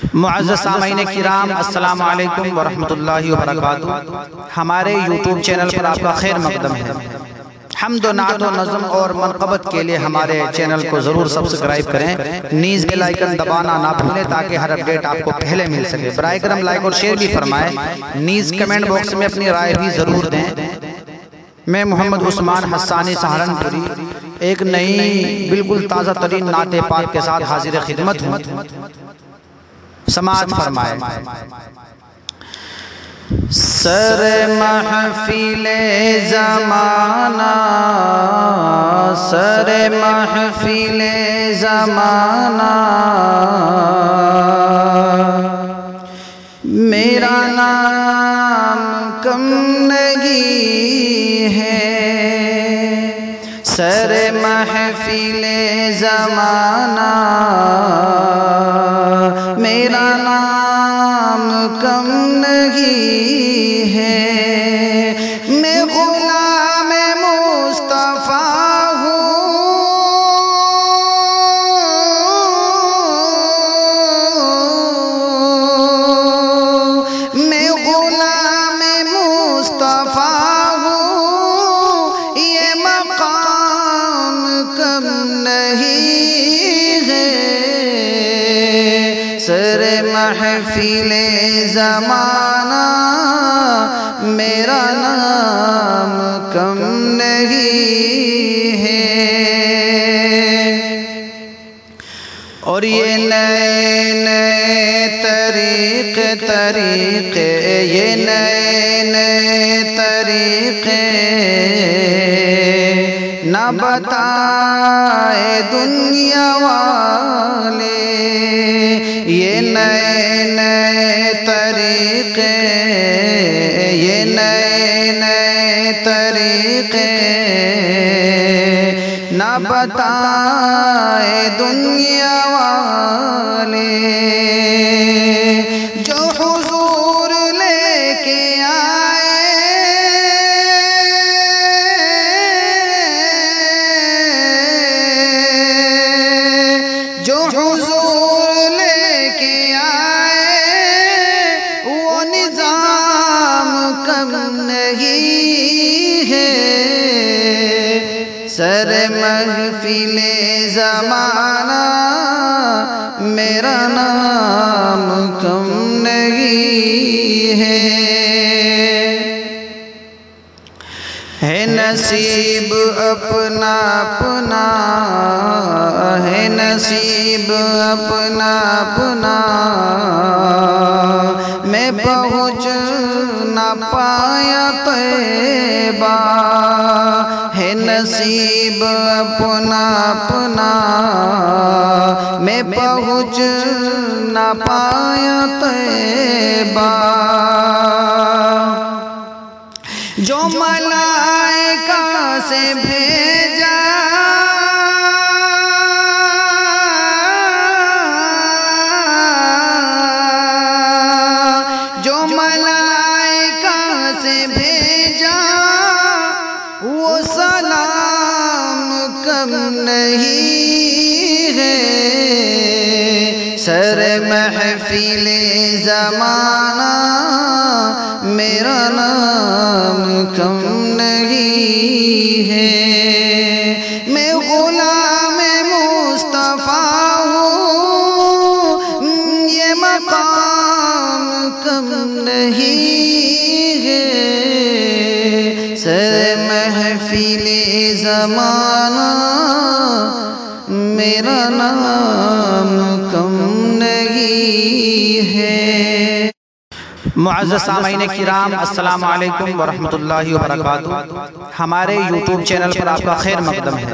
معزز سامعین کرام، السلام علیکم ورحمۃ اللہ وبرکاتہ۔ ہمارے یوٹیوب چینل پر آپ کا خیر مقدم ہے۔ حمد و نعت و نظم اور منقبت کے لیے ہمارے چینل کو ضرور سبسکرائب کریں، نیز بیل آئیکن دبانا نہ بھولیں تاکہ ہر اپڈیٹ آپ کو پہلے مل سکے۔ برائے کرم لائک اور شیئر بھی فرمائیں، نیز کمنٹ باکس میں اپنی رائے بھی ضرور دیں۔ میں محمد عثمان حسانی سہارنپوری ایک نئی بالکل تازہ ترین نعت پاک کے ساتھ حاضر خدمت ہوں، سماعت فرمائے۔ سر محفل زمانہ، سر محفل زمانہ، میرا نام کم نہیں ہے۔ سر محفل زمانہ، میرا نام کم نہیں ہے۔ میں غلام مصطفیٰ ہوں، میں غلام مصطفیٰ ہوں، یہ مقام کم نہیں ہے۔ سر محفل زمانہ، میرا نام کم نہیں ہے۔ اور یہ نئے نئے طریقے، یہ نئے نئے طریقے نہ بتائے دنیا والے، یہ نئے نئے طریقے، یہ نئے نئے طریقے نہ بتائے دنیا والے۔ جو حضور لے کے آئے، جو حضور لے کے آئے، وہ نظام کم نہیں ہے۔ سر محفل زمانہ، میرا نام کم نہیں ہے۔ نصیب اپنا اپنا ہے، نصیب اپنا اپنا، میں پہنچ نہ پایا طیبہ، ہے نصیب اپنا اپنا، میں پہنچ نہ پایا طیبہ۔ جو ملائکہ سے بھیجا، جو ملائکہ سے بھیجا، وہ سلام کم نہیں ہے۔ سر محفل زمانہ، میرا نام کم نہیں ہے۔ میں غلام مصطفیٰ ہوں، یہ مقام کم نہیں ہے۔ سر محفل زمانہ، میرا نام کم نہیں ہے۔ معزز سامعین کرام، السلام علیکم ورحمۃ اللہ وبرکاتہ۔ ہمارے یوٹیوب چینل پر آپ کا خیر مقدم ہے۔